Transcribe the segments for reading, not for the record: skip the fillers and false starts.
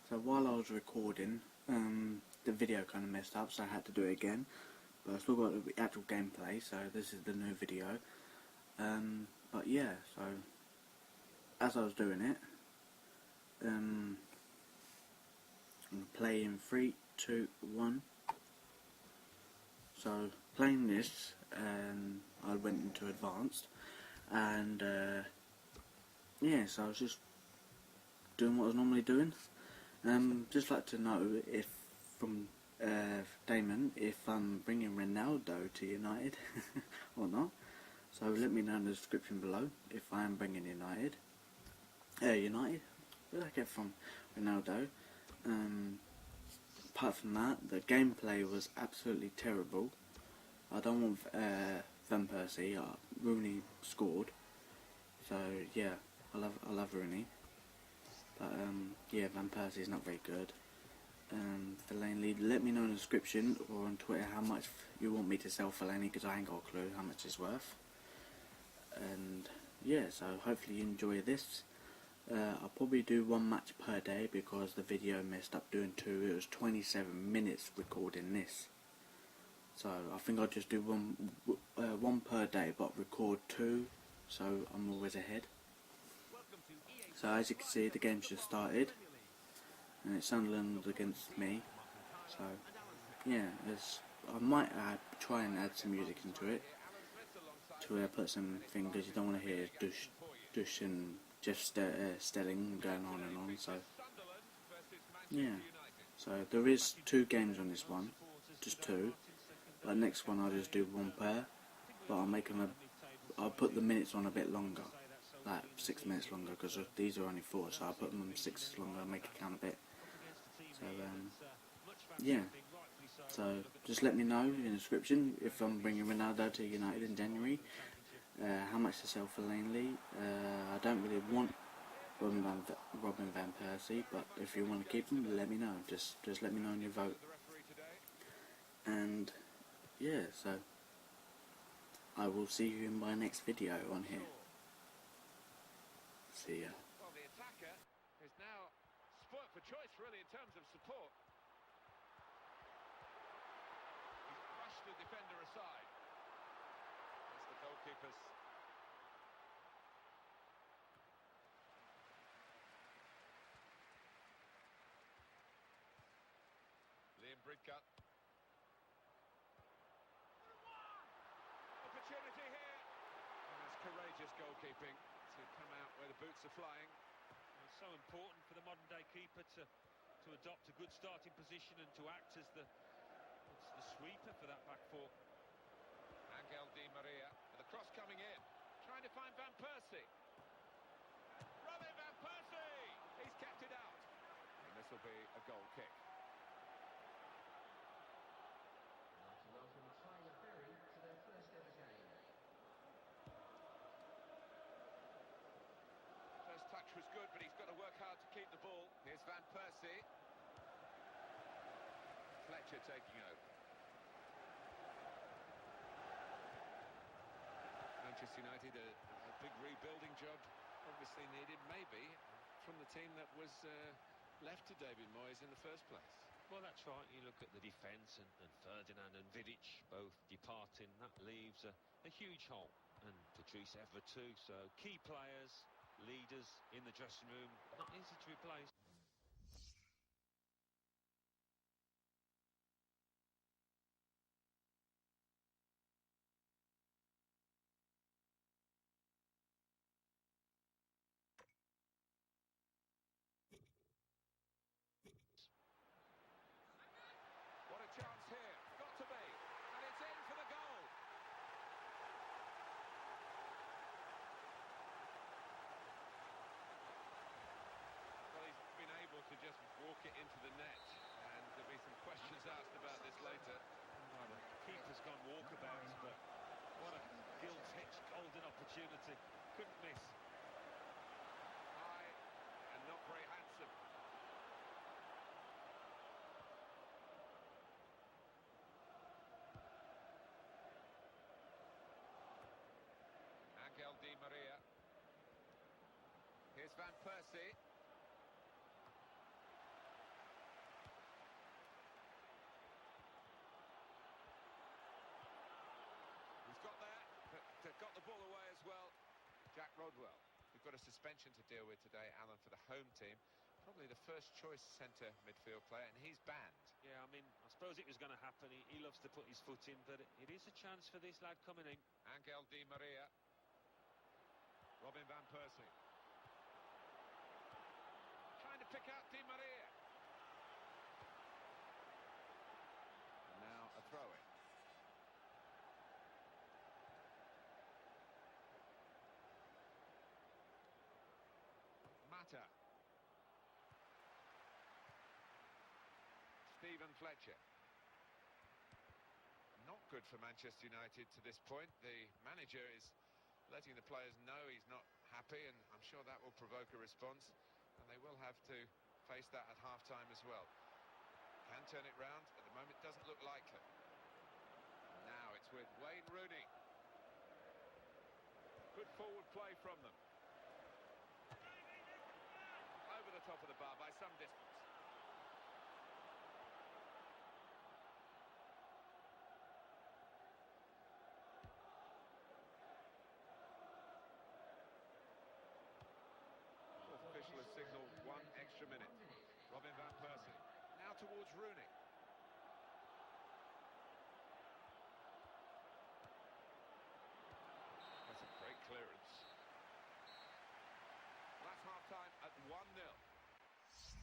So while I was recording, the video kind of messed up, so I had to do it again. But I still got the actual gameplay, so this is the new video. But yeah, so as I was doing it, I'm playing 3, 2, 1. So playing this, I went into advanced, and yeah, so I was just doing what I was normally doing. Just like to know if from Damon if I'm bringing Ronaldo to United or not. So let me know in the description below if I am bringing United. United. Where did I get from Ronaldo? Apart from that, the gameplay was absolutely terrible. I don't want Van Persie. Rooney scored, so yeah, I love Rooney. But yeah, Van Persie is not very good. Fellaini, let me know in the description or on Twitter how much you want me to sell Fellaini, because I ain't got a clue how much it's worth. And yeah, so hopefully you enjoy this. I'll probably do one match per day because the video messed up doing 2. It was 27 minutes recording this. So I think I'll just do one per day, but record 2, so I'm always ahead. So as you can see, the game's just started, and it's Sunderland against me. So yeah, I might try and add some music into it to put some fingers. You don't want to hear Dush and Jeff Stelling going on and on. So yeah, so there is 2 games on this one, just 2. But next one I'll just do 1 pair, but I'll put the minutes on a bit longer, like 6 minutes longer, because these are only 4, so I'll put them 6 longer and make it count a bit. So yeah, so just let me know in the description if I'm bringing Ronaldo to United in January, how much to sell for Fellaini. I don't really want Robin Van Persie, but if you want to keep him, let me know. Just let me know in your vote. And yeah, so I will see you in my next video on here. See ya. Well, the attacker is now spoilt for choice, really, in terms of support. He's brushed the defender aside. That's the goalkeeper's. Liam Bridcut. Opportunity here. And that's courageous goalkeeping to come out where the boots are flying. It's so important for the modern-day keeper to adopt a good starting position and to act as the sweeper for that back four. Angel Di Maria with the cross coming in, trying to find Van Persie. Robin Van Persie! He's kept it out. And this will be a goal kick. Welcome Tyler Berry to their first ever game. First touch was good, but he's got to work hard to keep the ball. Here's Van Persie. Fletcher taking over. Manchester United, a big rebuilding job obviously needed, maybe, from the team that was left to David Moyes in the first place. Well, that's right. You look at the defence and Ferdinand and Vidic both departing. That leaves a huge hole. And Patrice Evra too. So key players, leaders in the dressing room, not easy to replace. What a chance here. Got to be. And it's in for the goal. Well, he's been able to just walk it into the net. And there'll be some questions asked about this later. Well, the keeper's gone walkabouts, but what a gilt-edged golden opportunity. Couldn't miss. High and not very handsome. Angel Di Maria. Here's Van Persie. a suspension to deal with today, Alan, for the home team. Probably the first choice centre midfield player, and he's banned. Yeah, I mean, I suppose it was going to happen. He loves to put his foot in, but it is a chance for this lad coming in. Angel Di Maria. Robin van Persie. Trying to pick out Di Maria. And now a throw-in. Mata. Stephen Fletcher. Not good for Manchester United to this point. The manager is letting the players know he's not happy, and I'm sure that will provoke a response, and they will have to face that at half-time as well. Can turn it round. At the moment, doesn't look likely. Now it's with Wayne Rooney. Good forward play from them. Over the top of the bar by some distance. Fourth official has signalled 1 extra minute. Robin van Persie. Now towards Rooney. That's a great clearance. That's half-time at 1-0.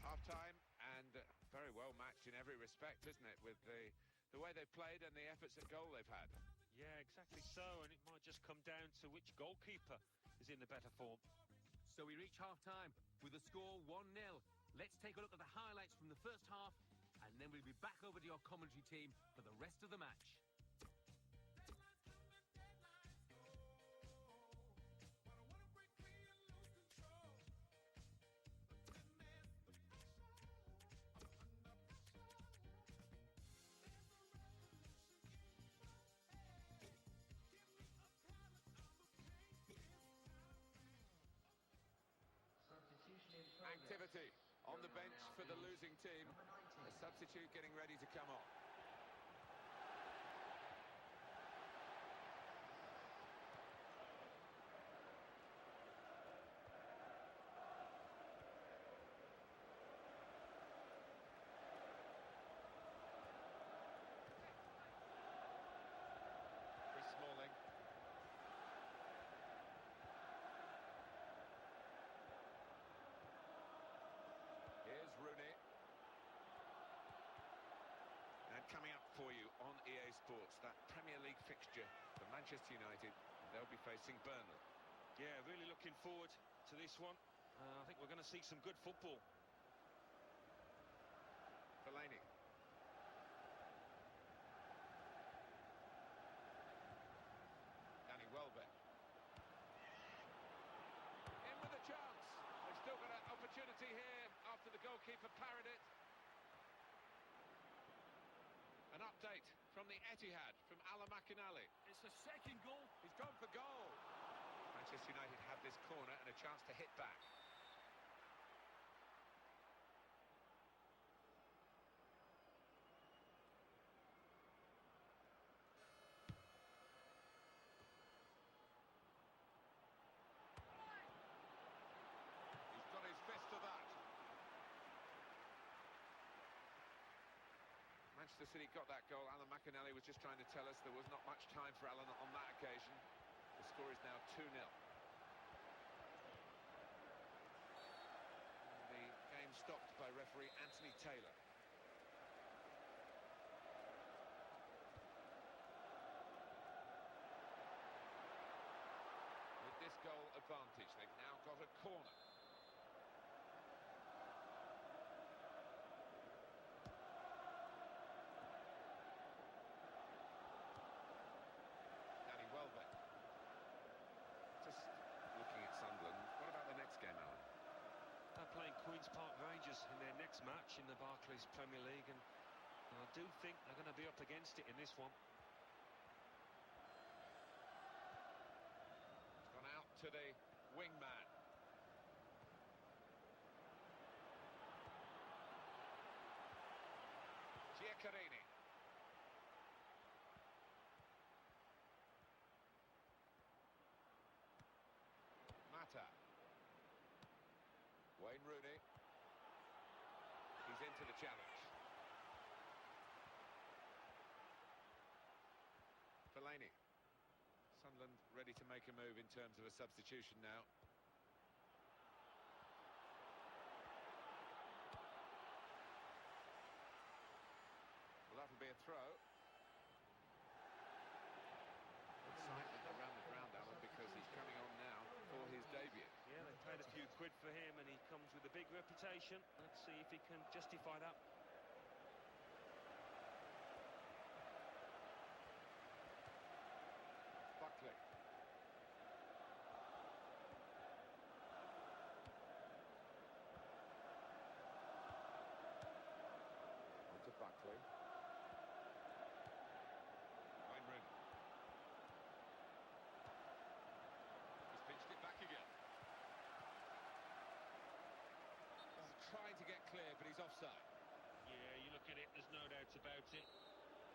Half-time, and very well matched in every respect, isn't it, with the way they've played and the efforts at goal they've had. Yeah, exactly so, and it might just come down to which goalkeeper is in the better form. So we reach half-time with the score 1-0. Let's take a look at the highlights from the first half, and then we'll be back over to your commentary team for the rest of the match. Substitution in progress. Activity on the bench for the losing team. Number 19. A substitute getting ready to come on. Chris Smalling. Here's Rooney. And coming up for you on EA Sports, that Premier League fixture for Manchester United. They'll be facing Burnley. Yeah, really looking forward to this one. I think we're going to see some good football. Fellaini. Danny Welbeck. In with a chance. They've still got an opportunity here after the goalkeeper parried it. An update from the Etihad, from Alan McInally. It's the second goal. He's gone for goal. Manchester United have this corner and a chance to hit back. He's got his fist to that. Manchester City got that goal. Alan McInally was just trying to tell us there was not much time for Alan on that occasion. The score is now 2-0. The game stopped by referee Anthony Taylor. With this goal advantage, they've now got a corner. Danny Welbeck. Just looking at Sunderland, what about the next game, Alan? They're playing Queen's Park Rangers in their next match in the Barclays Premier League, and I do think they're going to be up against it in this one. It's gone out to the wingman. Giaccherini. Mata. Rooney. He's into the challenge. Fellaini. Sunderland ready to make a move in terms of a substitution now. Well, that'll be a throw. Excitement around the ground, Alan, because he's coming on now for his debut. Yeah, they paid a few quid for him and he comes with a big reputation. Let's see if he can justify that. Buckley. On to Buckley. Wayne Rooney. He's pitched it back again. Oh, trying to get clear, but he's offside. Yeah, you look at it, there's no doubt about it.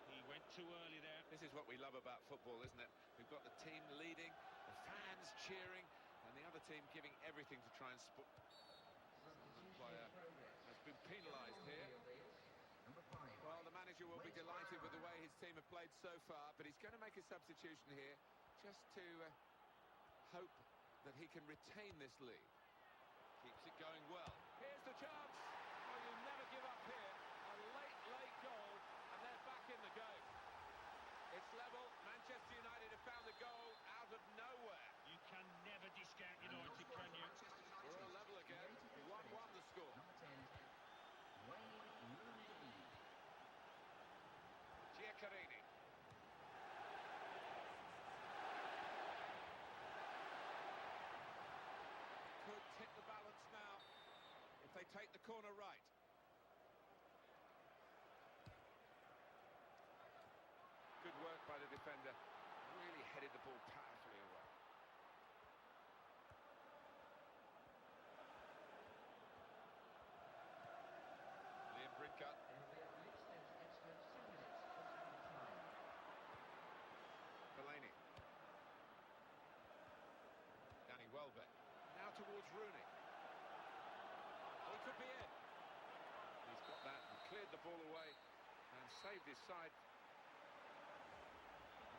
He went too early there. This is what we love about football, isn't it? We've got the team leading, the fans cheering, and the other team giving everything to try and support. The player has been penalised here. Well, the manager will be delighted with the way his team have played so far, but he's going to make a substitution here just to hope that he can retain this lead. Keeps it going well. Here's the chance. Oh, you never give up here. A late goal, and they're back in the game. It's level. Manchester United have found the goal out of nowhere. You can never discount United, can you? We're all level again. 1-1 the score. Giaccherini. Could tip the balance now if they take the corner right. Good work by the defender. Really headed the ball powerfully away. Liam Brinker. Fellaini. Danny Welbeck. Now towards Rooney. Oh, he could be in. He's got that and cleared the ball away and saved his side.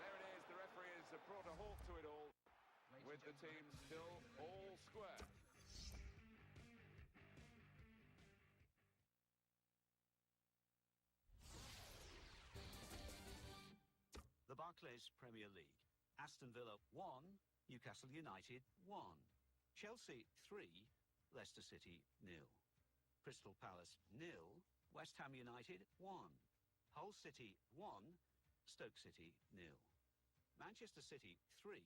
There it is, the referee has brought a halt to it all, with the team still all square. The Barclays Premier League. Aston Villa 1, Newcastle United 1. Chelsea 3, Leicester City 0. Crystal Palace 0, West Ham United 1. Hull City 1, Stoke City 0. Manchester City 3,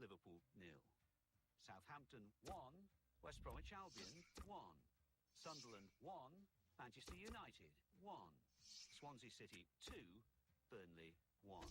Liverpool 0. Southampton 1, West Bromwich Albion 1. Sunderland 1, Manchester United 1. Swansea City 2, Burnley 1.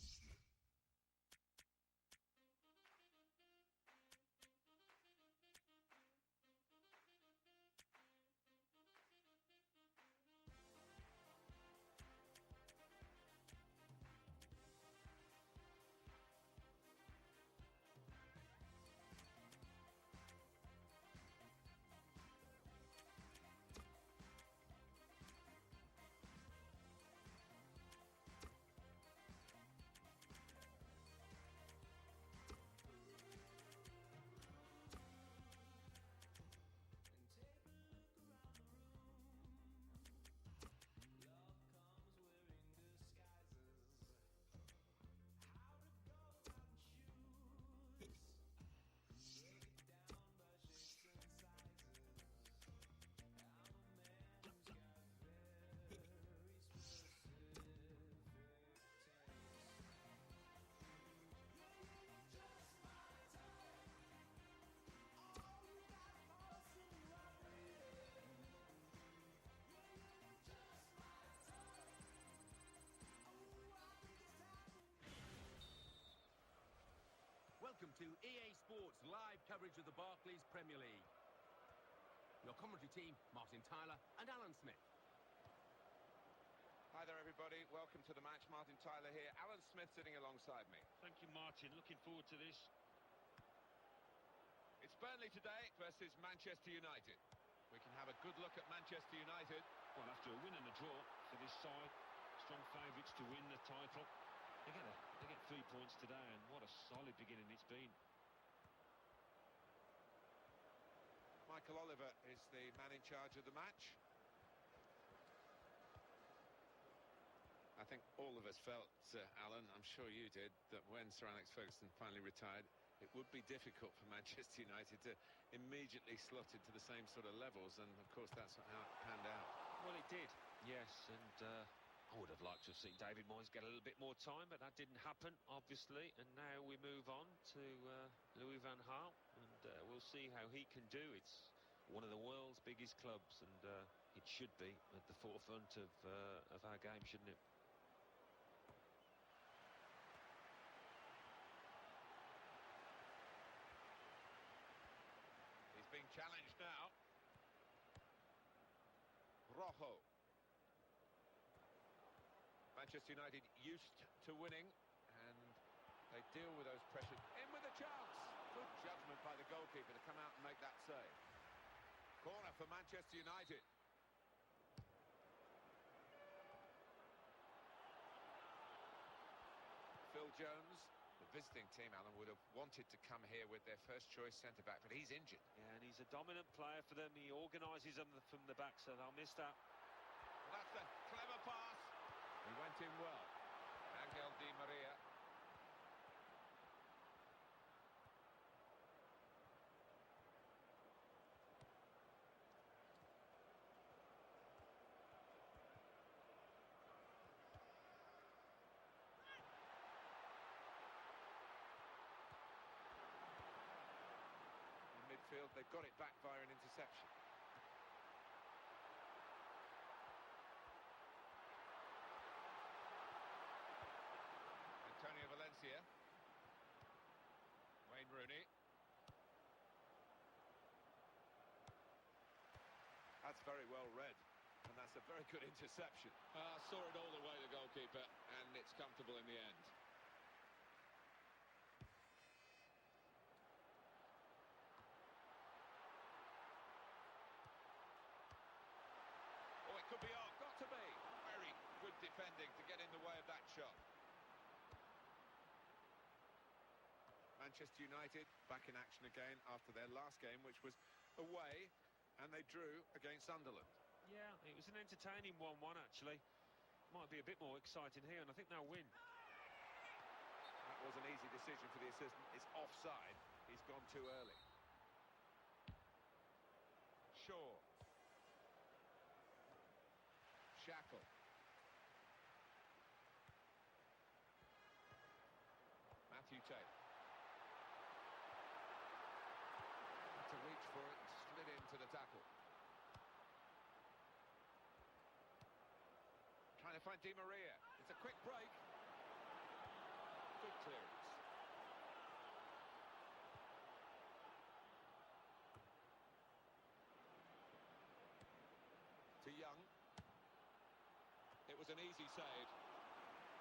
Welcome to EA Sports live coverage of the Barclays Premier League. Your commentary team, Martin Tyler and Alan Smith. Hi there, everybody. Welcome to the match. Martin Tyler here. Alan Smith sitting alongside me. Thank you, Martin. Looking forward to this. It's Burnley today versus Manchester United. We can have a good look at Manchester United. Well, after a win and a draw for this side, strong favourites to win the title. They get 3 points today, and what a solid beginning it's been. Michael Oliver is the man in charge of the match. I think all of us felt, Alan, I'm sure you did, that when Sir Alex Ferguson finally retired, it would be difficult for Manchester United to immediately slot into the same sort of levels, and of course that's how it panned out. Well, it did, yes, and I would have liked to have seen David Moyes get a little bit more time, but that didn't happen, obviously, and now we move on to Louis van Gaal, and we'll see how he can do. It's one of the world's biggest clubs, and it should be at the forefront of our game, shouldn't it? He's being challenged now. Rojo. Manchester United used to winning, and they deal with those pressures. In with a chance. Good judgment by the goalkeeper to come out and make that save. Corner for Manchester United. Phil Jones, the visiting team, Alan, would have wanted to come here with their first choice centre-back, but he's injured. Yeah, and he's a dominant player for them. He organises them from the back, so they'll miss that. Well, that's a clever pass. He went in well. Angel Di Maria. In midfield, they've got it back via an interception. Antonio Valencia. Wayne Rooney. That's very well read, and that's a very good interception. Saw it all the way, the goalkeeper, and it's comfortable in the end. Oh, it could be off. Got to be. Very good defending to get in the way of that shot. Manchester United back in action again after their last game, which was away, and they drew against Sunderland. Yeah, it was an entertaining 1-1, actually. Might be a bit more exciting here, and I think they'll win. That was an easy decision for the assistant. It's offside. He's gone too early. Shaw. Shackle. Matthew Tate. To reach for it and slid into the tackle. Trying to find Di Maria. It's a quick break. Good clearance. To Young. It was an easy save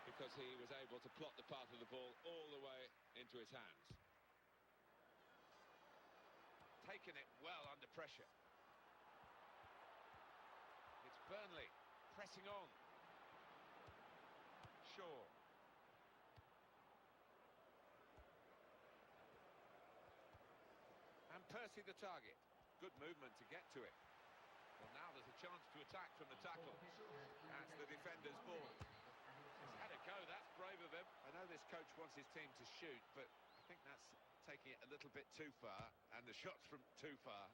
because he was able to plot the path of the ball all the way into his hands. Taken it well under pressure. It's Burnley pressing on. Shaw. And Percy the target. Good movement to get to it. Well, now there's a chance to attack from the tackle. That's the defender's ball. He's had a go, that's brave of him. I know this coach wants his team to shoot, but I think that's taking it a little bit too far, and the shot's from too far.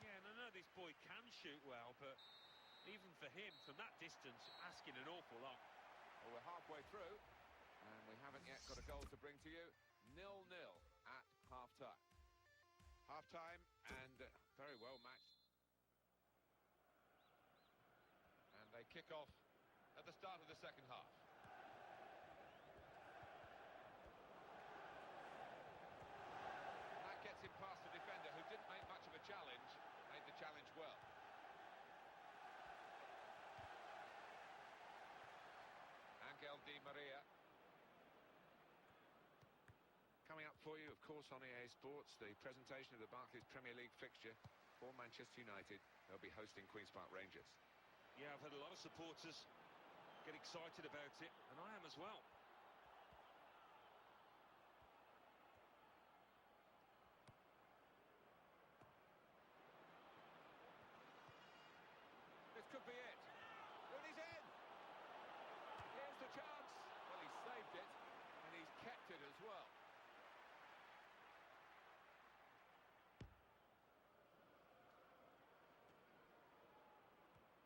Yeah, and I know this boy can shoot well, but even for him, from that distance, asking an awful lot. Well, we're halfway through, and we haven't yet got a goal to bring to you. 0-0 at half-time. Half-time, and very well matched. And they kick off at the start of the second half. That gets him past the defender, who didn't make much of a challenge, made the challenge well. Angel Di Maria. Coming up for you, of course, on EA Sports, the presentation of the Barclays Premier League fixture for Manchester United. They'll be hosting Queen's Park Rangers. Yeah, I've had a lot of supporters get excited about it, and I am as well. This could be it. Rooney's in. Here's the chance. Well, he saved it, and he's kept it as well.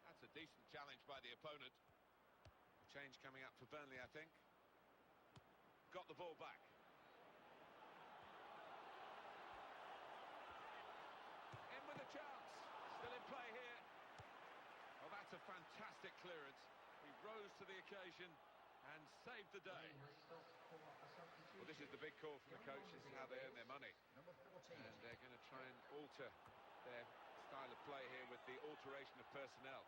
That's a decent challenge by the opponent. Change coming up for Burnley, I think. Got the ball back. In with a chance. Still in play here. Well, that's a fantastic clearance. He rose to the occasion and saved the day. Well, this is the big call from the coach. This is how they earn their money. And they're going to try and alter their style of play here with the alteration of personnel.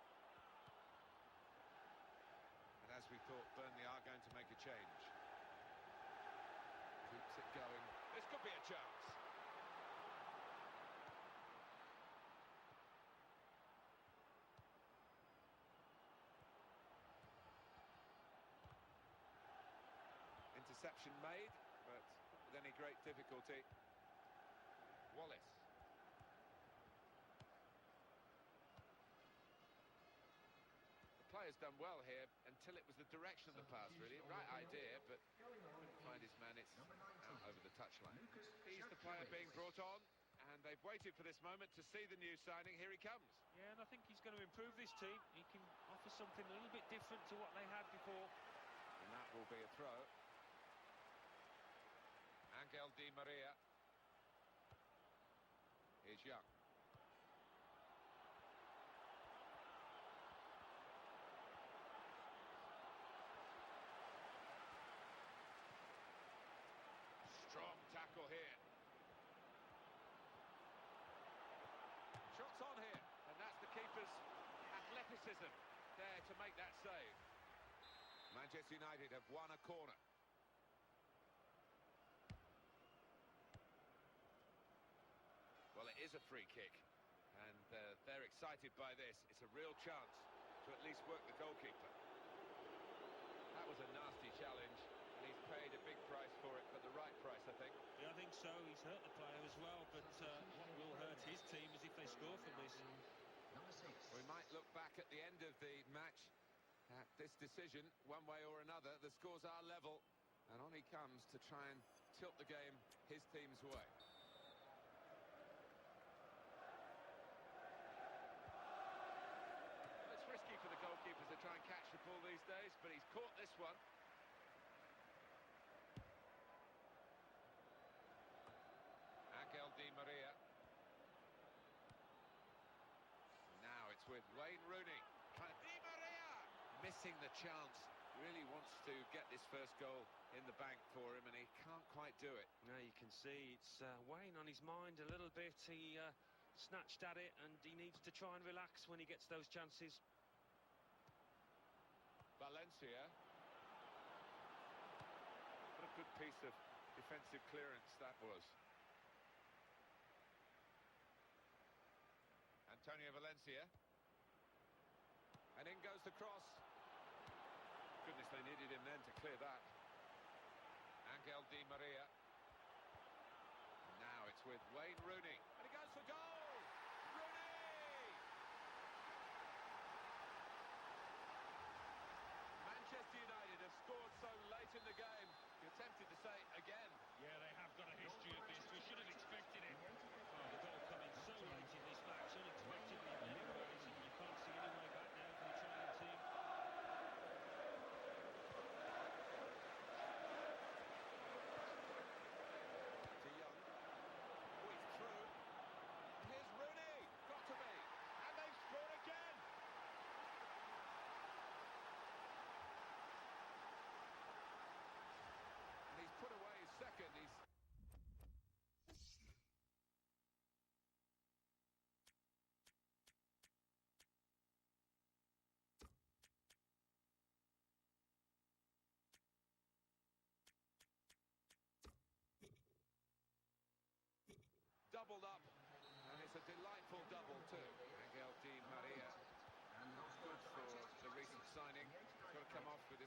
And as we thought, Burnley are going to make a change. Keeps it going. This could be a chance. Interception made, but not with any great difficulty. Wallace. The player's done well here until it was the direction of the pass, really. Right idea, but couldn't find his man. It's out over the touchline. He's the player being brought on, and they've waited for this moment to see the new signing. Here he comes. Yeah, and I think he's going to improve this team. He can offer something a little bit different to what they had before. And that will be a throw. Angel Di Maria. Here's Young. Strong tackle here. Shots on here, and that's the keeper's athleticism there to make that save. Manchester United have won a corner. Well, it is a free kick, and they're excited by this. It's a real chance to at least work the goalkeeper. That was a nasty challenge, and he's paid a big price for it, but the right price, I think. Yeah, I think so. He's hurt the player as well, but what will hurt his team is if they score from this. We might look back at the end of the match at this decision, one way or another. The scores are level, and on he comes to try and tilt the game his team's way. Risky for the goalkeeper to try and catch the ball these days, but he's caught this one. Angel Di Maria. Now it's with Wayne Rooney. Di Maria missing the chance. Really wants to get this first goal in the bank for him, and he can't quite do it. Now you can see it's weighing on his mind a little bit. He snatched at it, and he needs to try and relax when he gets those chances. Valencia. What a good piece of defensive clearance that was. Antonio Valencia. And in goes the cross. Goodness, they needed him then to clear that. Angel Di Maria. And now it's with Wayne Rooney. And he goes for goal! Manchester United have scored so late in the game. You're tempted to say again. Yeah, they have got a history of this. We should have expected it. Oh, the goal coming so late in this match, unexpectedly in many ways, and you can't see any way back now for the trying team. To Young. Oh, he's through.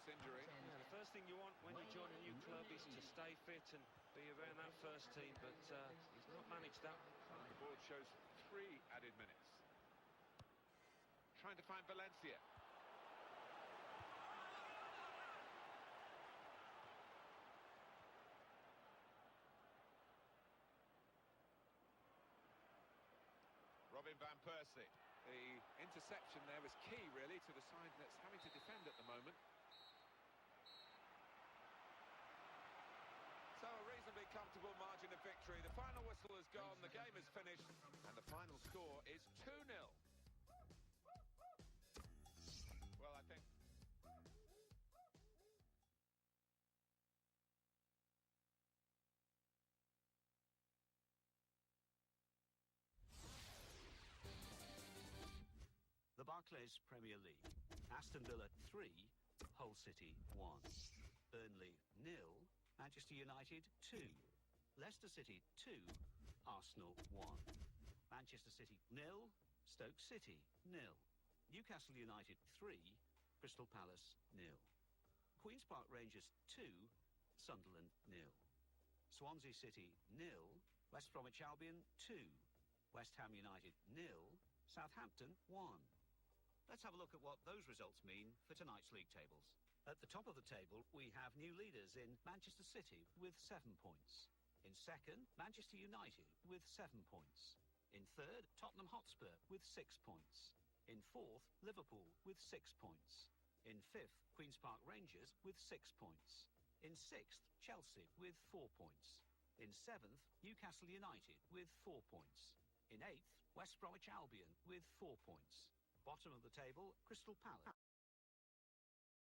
serious injury. Yeah, the first thing you want when you join a new club is to stay fit and be around that first team, but he's not managed that. And the board shows 3 added minutes. Trying to find Valencia. Robin van Persie. The interception there was key, really, to the side that's having to defend at the moment. So a reasonably comfortable margin of victory. The final whistle has gone, the game is finished, and the final score is 2-0. Well, I think... The Barclays Premier League. Aston Villa 3, Hull City 1. Burnley 0, Manchester United 2. Leicester City 2, Arsenal 1. Manchester City 0, Stoke City 0. Newcastle United 3, Crystal Palace 0. Queen's Park Rangers 2, Sunderland 0. Swansea City 0, West Bromwich Albion 2. West Ham United 0, Southampton 1. Let's have a look at what those results mean for tonight's league tables. At the top of the table, we have new leaders in Manchester City with 7 points. In second, Manchester United with 7 points. In third, Tottenham Hotspur with 6 points. In fourth, Liverpool with 6 points. In fifth, Queen's Park Rangers with 6 points. In sixth, Chelsea with 4 points. In seventh, Newcastle United with 4 points. In eighth, West Bromwich Albion with 4 points. Bottom of the table, Crystal Palace.